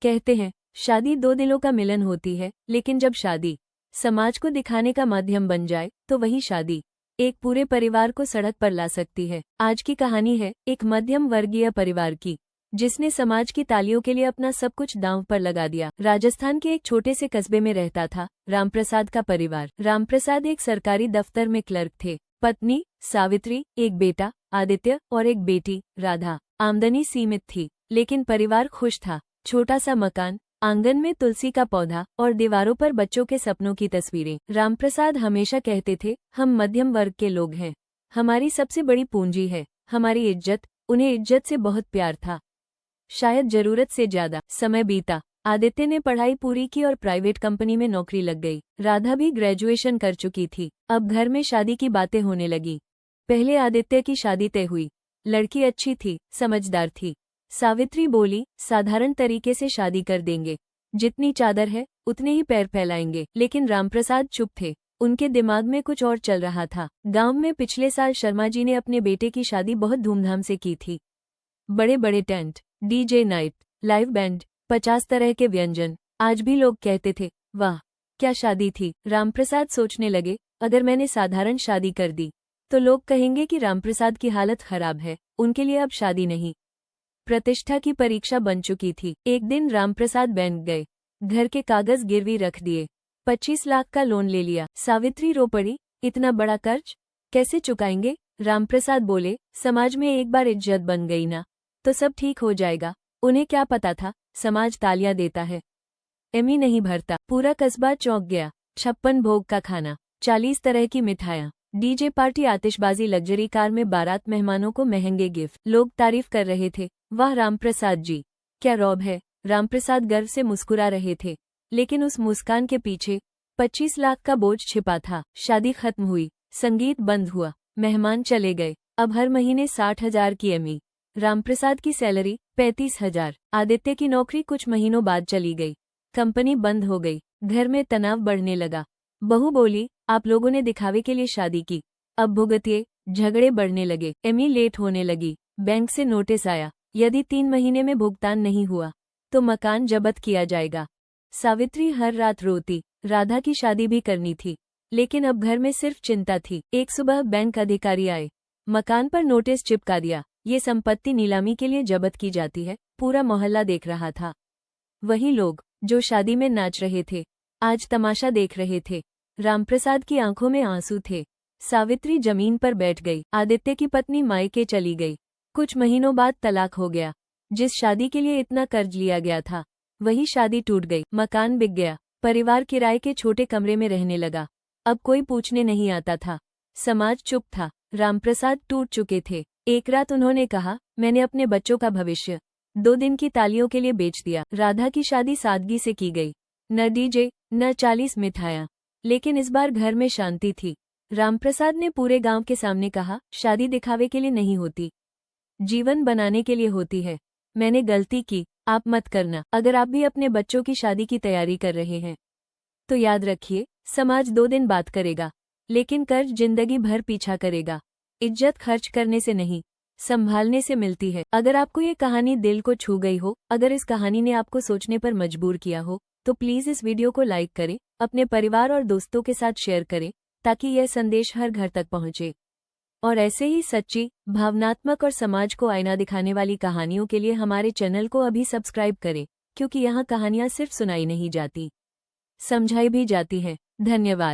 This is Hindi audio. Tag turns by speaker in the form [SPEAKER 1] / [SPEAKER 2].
[SPEAKER 1] कहते हैं शादी दो दिलों का मिलन होती है, लेकिन जब शादी समाज को दिखाने का माध्यम बन जाए तो वही शादी एक पूरे परिवार को सड़क पर ला सकती है। आज की कहानी है एक मध्यम वर्गीय परिवार की, जिसने समाज की तालियों के लिए अपना सब कुछ दांव पर लगा दिया। राजस्थान के एक छोटे से कस्बे में रहता था रामप्रसाद का परिवार। रामप्रसाद एक सरकारी दफ्तर में क्लर्क थे। पत्नी सावित्री, एक बेटा आदित्य और एक बेटी राधा। आमदनी सीमित थी, लेकिन परिवार खुश था। छोटा सा मकान, आंगन में तुलसी का पौधा और दीवारों पर बच्चों के सपनों की तस्वीरें। रामप्रसाद हमेशा कहते थे, हम मध्यम वर्ग के लोग हैं, हमारी सबसे बड़ी पूंजी है हमारी इज्जत। उन्हें इज्जत से बहुत प्यार था, शायद जरूरत से ज्यादा। समय बीता, आदित्य ने पढ़ाई पूरी की और प्राइवेट कंपनी में नौकरी लग गई। राधा भी ग्रेजुएशन कर चुकी थी। अब घर में शादी की बातें होने लगी। पहले आदित्य की शादी तय हुई। लड़की अच्छी थी, समझदार थी। सावित्री बोली, साधारण तरीके से शादी कर देंगे, जितनी चादर है उतने ही पैर फैलाएंगे। लेकिन रामप्रसाद चुप थे, उनके दिमाग में कुछ और चल रहा था। गांव में पिछले साल शर्मा जी ने अपने बेटे की शादी बहुत धूमधाम से की थी। बड़े बड़े tent, DJ night, live band, 50 तरह के व्यंजन। आज भी लोग कहते थे, वाह क्या शादी थी। रामप्रसाद सोचने लगे, अगर मैंने साधारण शादी कर दी तो लोग कहेंगे कि रामप्रसाद की हालत खराब है, उनके लिए अब शादी नहीं। प्रतिष्ठा की परीक्षा बन चुकी थी। एक दिन रामप्रसाद बैंक गए, घर के कागज गिरवी रख दिए, 25 लाख का लोन ले लिया। सावित्री रो पड़ी, इतना बड़ा कर्ज कैसे चुकाएंगे। रामप्रसाद बोले, समाज में एक बार इज्जत बन गई ना तो सब ठीक हो जाएगा। उन्हें क्या पता था, समाज तालियां देता है, एमी नहीं भरता। पूरा कस्बा चौंक गया। 56 भोग का खाना, 40 तरह की मिठाइयाँ, डीजे पार्टी, आतिशबाजी, लग्जरी कार में बारात, मेहमानों को महंगे गिफ्ट। लोग तारीफ कर रहे थे, वाह रामप्रसाद जी क्या रौब है। रामप्रसाद गर्व से मुस्कुरा रहे थे, लेकिन उस मुस्कान के पीछे 25 लाख का बोझ छिपा था। शादी खत्म हुई, संगीत बंद हुआ, मेहमान चले गए। अब हर महीने 60,000 की एमी। रामप्रसाद की सैलरी 35,000। आदित्य की नौकरी कुछ महीनों बाद चली गई, कंपनी बंद हो गई। घर में तनाव बढ़ने लगा। बहू बोली, आप लोगों ने दिखावे के लिए शादी की, अब भुगतिए। झगड़े बढ़ने लगे, एमी लेट होने लगी। बैंक से नोटिस आया, यदि 3 महीने में भुगतान नहीं हुआ तो मकान जब्त किया जाएगा। सावित्री हर रात रोती। राधा की शादी भी करनी थी, लेकिन अब घर में सिर्फ चिंता थी। एक सुबह बैंक अधिकारी आए, मकान पर नोटिस चिपका दिया, ये संपत्ति नीलामी के लिए जब्त की जाती है। पूरा मोहल्ला देख रहा था। वही लोग जो शादी में नाच रहे थे, आज तमाशा देख रहे थे। रामप्रसाद की आंखों में आंसू थे। सावित्री जमीन पर बैठ गई। आदित्य की पत्नी मायके चली गई। कुछ महीनों बाद तलाक हो गया। जिस शादी के लिए इतना कर्ज लिया गया था, वही शादी टूट गई। मकान बिक गया। परिवार किराए के छोटे कमरे में रहने लगा। अब कोई पूछने नहीं आता था। समाज चुप था। रामप्रसाद टूट चुके थे। एक रात उन्होंने कहा, मैंने अपने बच्चों का भविष्य 2 दिन की तालियों के लिए बेच दिया। राधा की शादी सादगी से की गई, न डीजे न 40 मिठाइयाँ, लेकिन इस बार घर में शांति थी। रामप्रसाद ने पूरे गांव के सामने कहा, शादी दिखावे के लिए नहीं होती, जीवन बनाने के लिए होती है। मैंने गलती की, आप मत करना। अगर आप भी अपने बच्चों की शादी की तैयारी कर रहे हैं तो याद रखिए, समाज 2 दिन बात करेगा, लेकिन कर्ज जिंदगी भर पीछा करेगा। इज्जत खर्च करने से नहीं, संभालने से मिलती है। अगर आपको ये कहानी दिल को छू गई हो, अगर इस कहानी ने आपको सोचने पर मजबूर किया हो, तो प्लीज इस वीडियो को लाइक करें, अपने परिवार और दोस्तों के साथ शेयर करें, ताकि यह संदेश हर घर तक पहुंचे। और ऐसे ही सच्ची, भावनात्मक और समाज को आईना दिखाने वाली कहानियों के लिए हमारे चैनल को अभी सब्सक्राइब करें, क्योंकि यहाँ कहानियाँ सिर्फ सुनाई नहीं जाती, समझाई भी जाती हैं। धन्यवाद।